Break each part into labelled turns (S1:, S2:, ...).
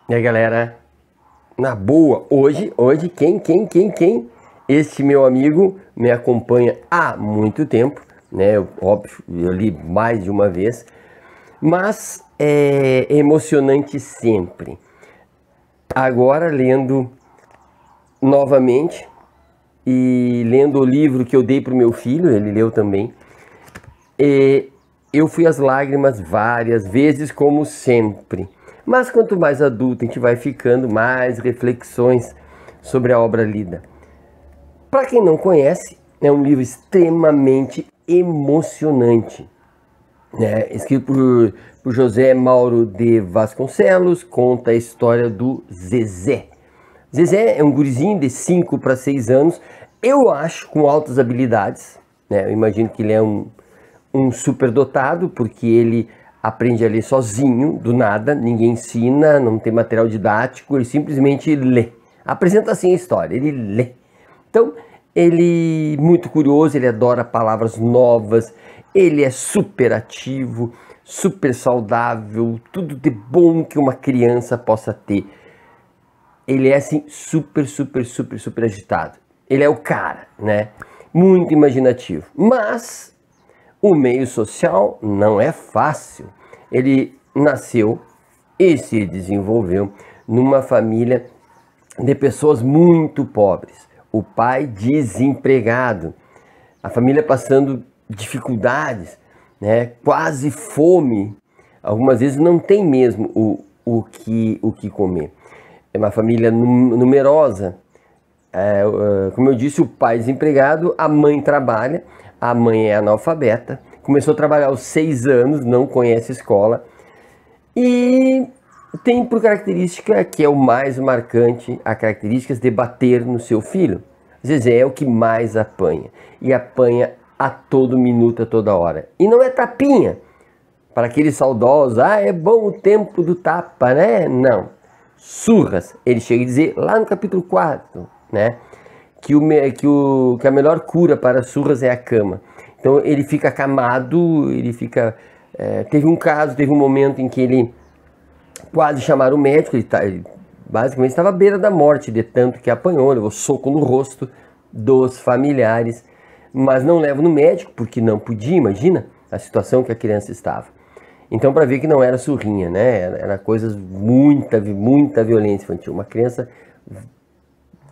S1: E aí, galera, na boa, hoje, quem? Este meu amigo me acompanha há muito tempo, né? Óbvio, eu li mais de uma vez, mas é emocionante sempre. Agora, lendo novamente e lendo o livro que eu dei para o meu filho, ele leu também, eu fui às lágrimas várias vezes, como sempre. Mas quanto mais adulto a gente vai ficando, mais reflexões sobre a obra lida. Para quem não conhece, é um livro extremamente emocionante, né? Escrito por José Mauro de Vasconcelos, conta a história do Zezé. Zezé é um gurizinho de 5 para 6 anos, eu acho com altas habilidades, né? Eu imagino que ele é um superdotado, porque ele aprende a ler sozinho, do nada, ninguém ensina, não tem material didático, ele simplesmente lê. Apresenta assim a história, ele lê. Então, ele muito curioso, ele adora palavras novas, ele é super ativo, super saudável, tudo de bom que uma criança possa ter. Ele é assim super agitado. Ele é o cara, né? Muito imaginativo. Mas o meio social não é fácil. Ele nasceu e se desenvolveu numa família de pessoas muito pobres. O pai desempregado, a família passando dificuldades, né? Quase fome. Algumas vezes não tem mesmo o que comer. É uma família numerosa. Como eu disse, o pai desempregado, a mãe trabalha, a mãe é analfabeta, começou a trabalhar aos 6 anos, não conhece escola e tem por característica, que é o mais marcante, a característica de bater no seu filho. Zezé é o que mais apanha, e apanha a todo minuto, a toda hora. E não é tapinha, para aqueles saudosos, é bom o tempo do tapa, né? Não, surras. Ele chega a dizer lá no capítulo 4, né? Que a melhor cura para surras é a cama. Então ele fica acamado, ele fica... teve um momento em que ele quase chamaram o médico, ele basicamente estava à beira da morte, de tanto que apanhou, levou soco no rosto dos familiares, mas não leva no médico, porque não podia, imagina a situação que a criança estava. Então, para ver que não era surrinha, né? Era coisas, muita violência infantil. Uma criança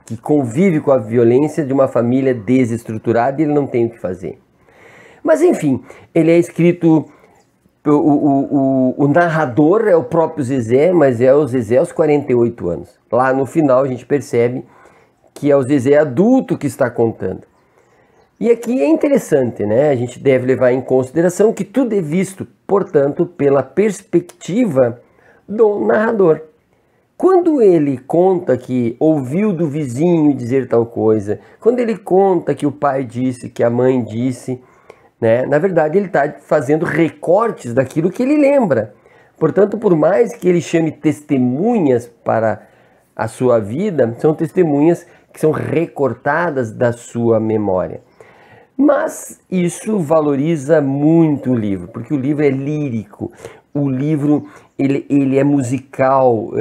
S1: que convive com a violência de uma família desestruturada e ele não tem o que fazer. Mas enfim, ele é escrito, o narrador é o próprio Zezé, mas é o Zezé aos 48 anos. Lá no final a gente percebe que é o Zezé adulto que está contando. E aqui é interessante, né? A gente deve levar em consideração que tudo é visto, portanto, pela perspectiva do narrador. Quando ele conta que ouviu do vizinho dizer tal coisa, quando ele conta que o pai disse, que a mãe disse, né? Na verdade, ele está fazendo recortes daquilo que ele lembra. Portanto, por mais que ele chame testemunhas para a sua vida, são testemunhas que são recortadas da sua memória. Mas isso valoriza muito o livro, porque o livro é lírico, o livro ele é musical,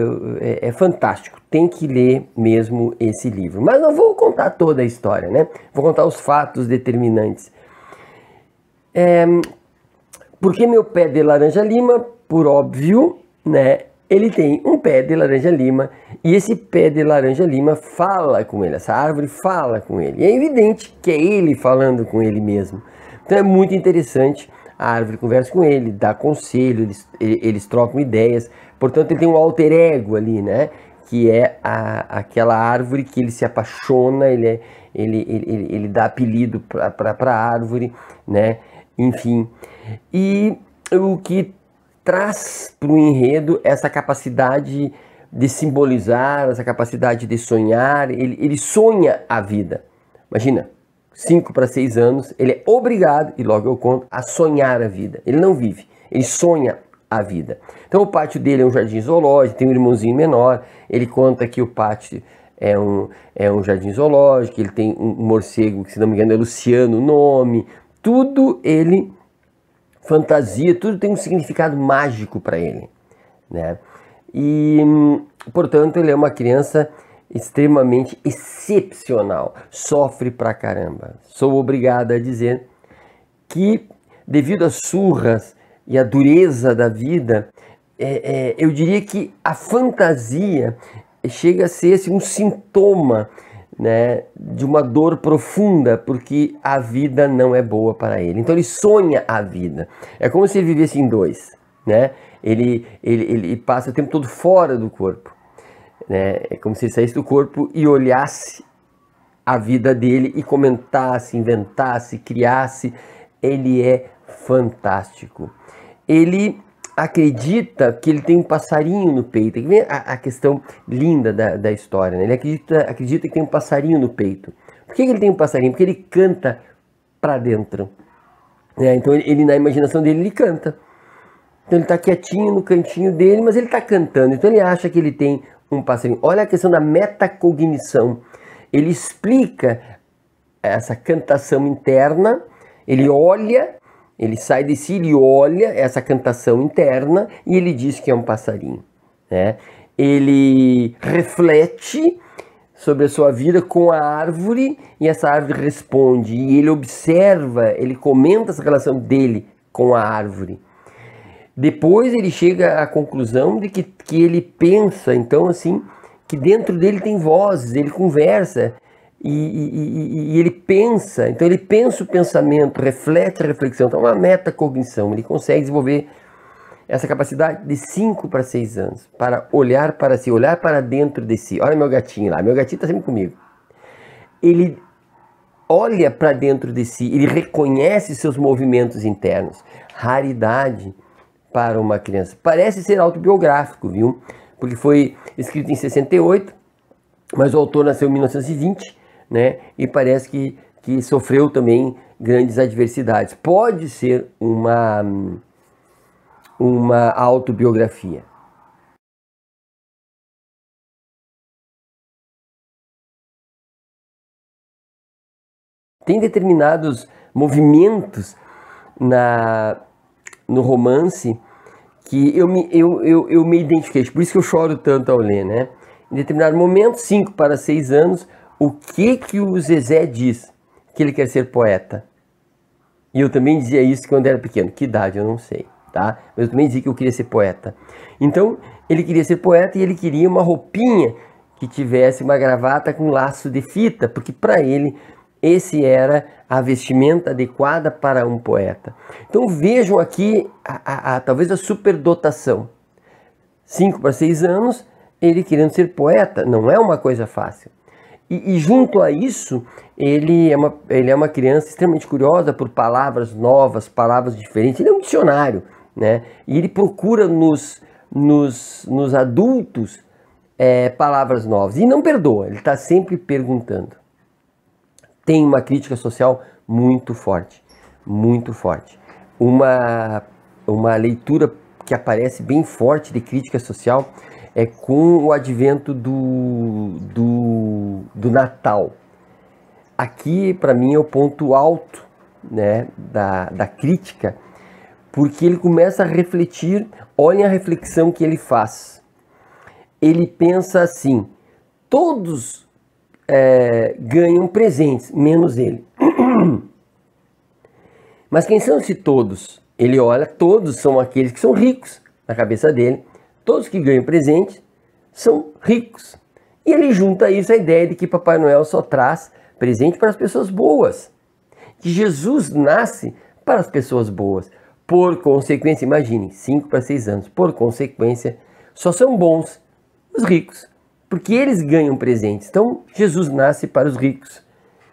S1: é fantástico, tem que ler mesmo esse livro. Mas não vou contar toda a história, né? Vou contar os fatos determinantes. Porque meu pé de laranja-lima, por óbvio, né? Ele tem um pé de laranja-lima e esse pé de laranja-lima fala com ele, essa árvore fala com ele. E é evidente que é ele falando com ele mesmo. Então é muito interessante, a árvore conversa com ele, dá conselho, eles trocam ideias. Portanto, ele tem um alter ego ali, né? Que é aquela árvore que ele se apaixona, ele dá apelido para a árvore, né? Enfim, e o que traz para o enredo essa capacidade de simbolizar, essa capacidade de sonhar. Ele sonha a vida. Imagina, 5 para 6 anos, ele é obrigado, e logo eu conto, a sonhar a vida. Ele não vive, ele sonha a vida. Então o pátio dele é um jardim zoológico, tem um irmãozinho menor, ele conta que o pátio é um jardim zoológico, ele tem um morcego, que se não me engano é Luciano o nome, tudo ele fantasia, tudo tem um significado mágico para ele, né? e, portanto, ele é uma criança extremamente excepcional, sofre pra caramba. Sou obrigada a dizer que, devido às surras e à dureza da vida, eu diria que a fantasia chega a ser assim, um sintoma, né, de uma dor profunda, porque a vida não é boa para ele. Então ele sonha a vida. É como se ele vivesse em dois, né? Ele passa o tempo todo fora do corpo, né? É como se ele saísse do corpo e olhasse a vida dele e comentasse, inventasse, criasse. Ele é fantástico. Ele acredita que ele tem um passarinho no peito. Aqui vem a questão linda da história, né? Ele acredita que tem um passarinho no peito. Por que ele tem um passarinho? Porque ele canta para dentro, né? Então ele na imaginação dele ele canta. Então ele está quietinho no cantinho dele, mas ele está cantando. Então ele acha que ele tem um passarinho. Olha a questão da metacognição. Ele explica essa cantação interna, ele olha, ele sai de si, ele olha essa cantação interna e ele diz que é um passarinho, né? Ele reflete sobre a sua vida com a árvore e essa árvore responde. E ele observa, ele comenta essa relação dele com a árvore. Depois ele chega à conclusão de que ele pensa, então assim, que dentro dele tem vozes, ele conversa e ele pensa, então ele pensa o pensamento, reflete a reflexão, então é uma metacognição, ele consegue desenvolver essa capacidade de 5 para 6 anos, para olhar para si, olhar para dentro de si. Olha meu gatinho lá, meu gatinho está sempre comigo. Ele olha para dentro de si, ele reconhece seus movimentos internos, raridade para uma criança. Parece ser autobiográfico, viu? Porque foi escrito em 68, mas o autor nasceu em 1920, né? E parece que sofreu também grandes adversidades. Pode ser uma autobiografia. Tem determinados movimentos no romance que eu me identifiquei, por isso que eu choro tanto ao ler, né? Em determinado momento, 5 para 6 anos, o que o Zezé diz? Que ele quer ser poeta. E eu também dizia isso quando era pequeno. Que idade? Eu não sei, tá? Mas eu também dizia que eu queria ser poeta. Então, ele queria ser poeta e ele queria uma roupinha que tivesse uma gravata com laço de fita, porque para ele esse era a vestimenta adequada para um poeta. Então vejam aqui talvez a superdotação. 5 para 6 anos, ele querendo ser poeta, não é uma coisa fácil. E junto a isso, ele é uma criança extremamente curiosa por palavras novas, palavras diferentes. Ele é um dicionário, né? E ele procura nos adultos palavras novas. E não perdoa, ele está sempre perguntando. Tem uma crítica social muito forte, muito forte. Uma leitura que aparece bem forte de crítica social é com o advento do Natal. Aqui, para mim, é o ponto alto, né, da crítica, porque ele começa a refletir, olhem a reflexão que ele faz. Ele pensa assim, todos ganham presentes, menos ele. Mas quem são esses todos? Ele olha, todos são aqueles que são ricos, na cabeça dele. Todos que ganham presente são ricos. E ele junta isso a ideia de que Papai Noel só traz presente para as pessoas boas. Que Jesus nasce para as pessoas boas. Por consequência, imaginem, 5 para 6 anos, por consequência, só são bons os ricos. Porque eles ganham presentes. Então, Jesus nasce para os ricos.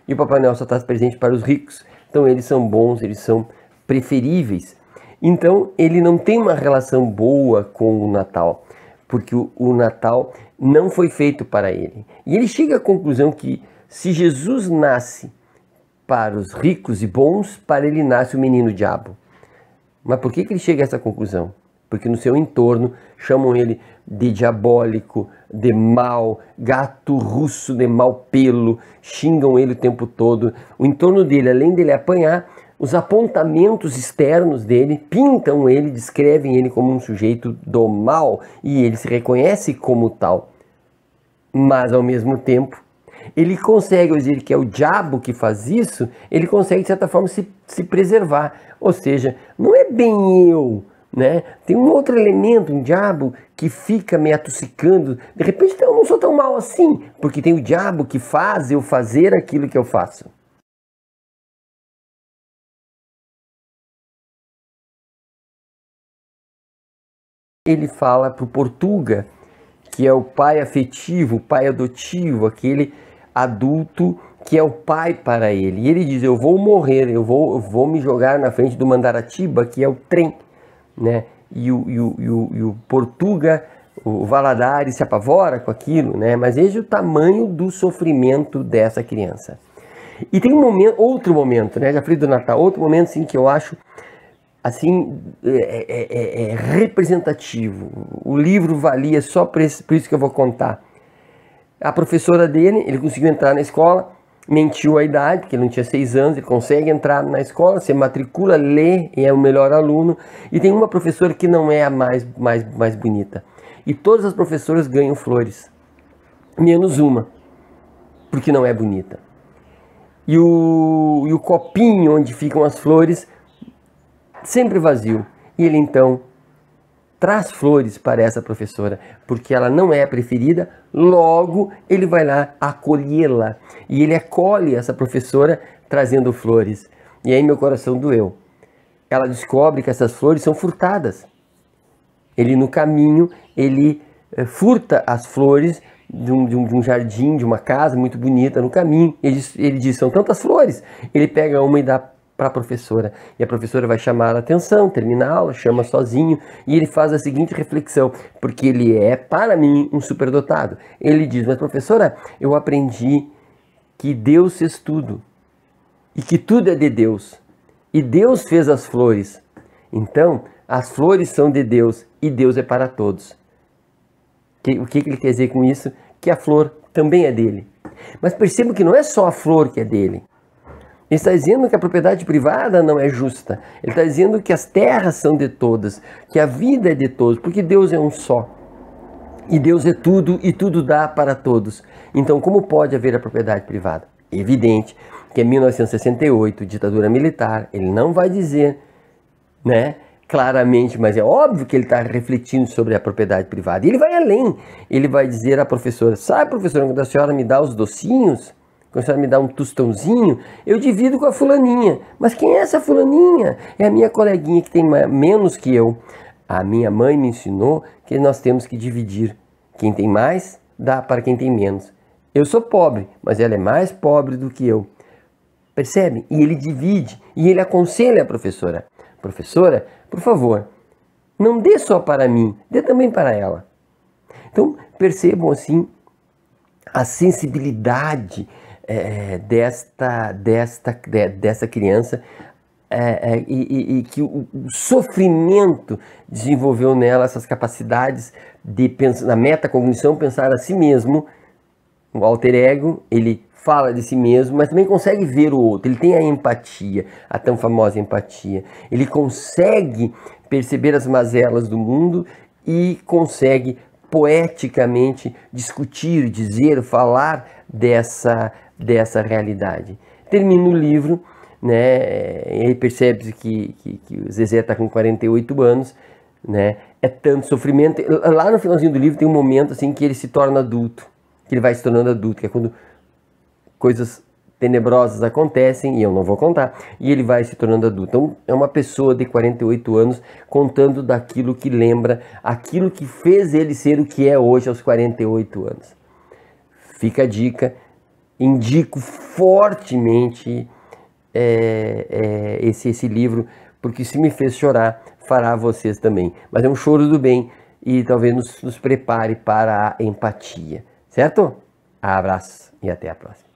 S1: E o Papai Noel só traz presente para os ricos. Então, eles são bons, eles são preferíveis. Então, ele não tem uma relação boa com o Natal. Porque o Natal não foi feito para ele. E ele chega à conclusão que se Jesus nasce para os ricos e bons, para ele nasce o menino diabo. Mas por que ele chega a essa conclusão? Porque no seu entorno chamam ele de diabólico, de mau, gato russo de mau pelo, xingam ele o tempo todo. O entorno dele, além dele apanhar, os apontamentos externos dele pintam ele, descrevem ele como um sujeito do mal e ele se reconhece como tal. Mas ao mesmo tempo, ele consegue, ao dizer que é o diabo que faz isso, ele consegue de certa forma se preservar. Ou seja, não é bem eu, né? Tem um outro elemento, um diabo que fica me atossicando. De repente eu não sou tão mal assim, porque tem o diabo que faz eu fazer aquilo que eu faço. Ele fala para o Portuga, que é o pai afetivo, o pai adotivo, aquele adulto que é o pai para ele. E ele diz, eu vou morrer, eu vou me jogar na frente do Mandaratiba, que é o trem, né? E o Portuga, o Valadares se apavora com aquilo, né? Mas veja o tamanho do sofrimento dessa criança. E tem um momento, outro momento, né? Já falei do Natal, outro momento assim, que eu acho assim, representativo. O livro valia só por isso que eu vou contar. A professora dele, ele conseguiu entrar na escola, mentiu a idade, porque ele não tinha 6 anos, ele consegue entrar na escola, se matricula, lê e é o melhor aluno. E tem uma professora que não é a mais bonita. E todas as professoras ganham flores, menos uma, porque não é bonita. E o copinho onde ficam as flores sempre vazio. E ele então traz flores para essa professora, porque ela não é a preferida, logo ele vai lá acolhê-la. E ele acolhe essa professora trazendo flores. E aí meu coração doeu. Ela descobre que essas flores são furtadas. Ele no caminho, ele furta as flores de um jardim, de uma casa muito bonita no caminho. Ele diz, são tantas flores. Ele pega uma e dá para a professora, e a professora vai chamar a atenção, termina a aula, chama sozinho, e ele faz a seguinte reflexão, porque ele é, para mim, um superdotado. Ele diz, mas professora, eu aprendi que Deus fez tudo, e que tudo é de Deus, e Deus fez as flores, então as flores são de Deus, e Deus é para todos. O que ele quer dizer com isso? Que a flor também é dele. Mas perceba que não é só a flor que é dele. Ele está dizendo que a propriedade privada não é justa. Ele está dizendo que as terras são de todas, que a vida é de todos, porque Deus é um só. E Deus é tudo e tudo dá para todos. Então, como pode haver a propriedade privada? Evidente que em 1968, ditadura militar, ele não vai dizer, né, claramente, mas é óbvio que ele está refletindo sobre a propriedade privada. E ele vai além. Ele vai dizer à professora, sabe, professora, quando a senhora me dá os docinhos, quando a senhora me dá um tostãozinho, eu divido com a fulaninha. Mas quem é essa fulaninha? É a minha coleguinha que tem menos que eu. A minha mãe me ensinou que nós temos que dividir. Quem tem mais, dá para quem tem menos. Eu sou pobre, mas ela é mais pobre do que eu. Percebe? E ele divide, e ele aconselha a professora. Professora, por favor, não dê só para mim, dê também para ela. Então, percebam assim a sensibilidade dessa criança e que o sofrimento desenvolveu nela essas capacidades de pensar, na metacognição, pensar a si mesmo. O alter ego, ele fala de si mesmo, mas também consegue ver o outro. Ele tem a empatia, a tão famosa empatia. Ele consegue perceber as mazelas do mundo e consegue poeticamente discutir, dizer, falar dessa realidade. Termina o livro, né? E percebe-se que o Zezé está com 48 anos, né? É tanto sofrimento. Lá no finalzinho do livro tem um momento assim que ele se torna adulto, que ele vai se tornando adulto, que é quando coisas tenebrosas acontecem, e eu não vou contar, e ele vai se tornando adulto. Então é uma pessoa de 48 anos contando daquilo que lembra, aquilo que fez ele ser o que é hoje aos 48 anos. Fica a dica, indico fortemente esse livro, porque se me fez chorar, fará vocês também. Mas é um choro do bem e talvez nos prepare para a empatia, certo? Abraço e até a próxima.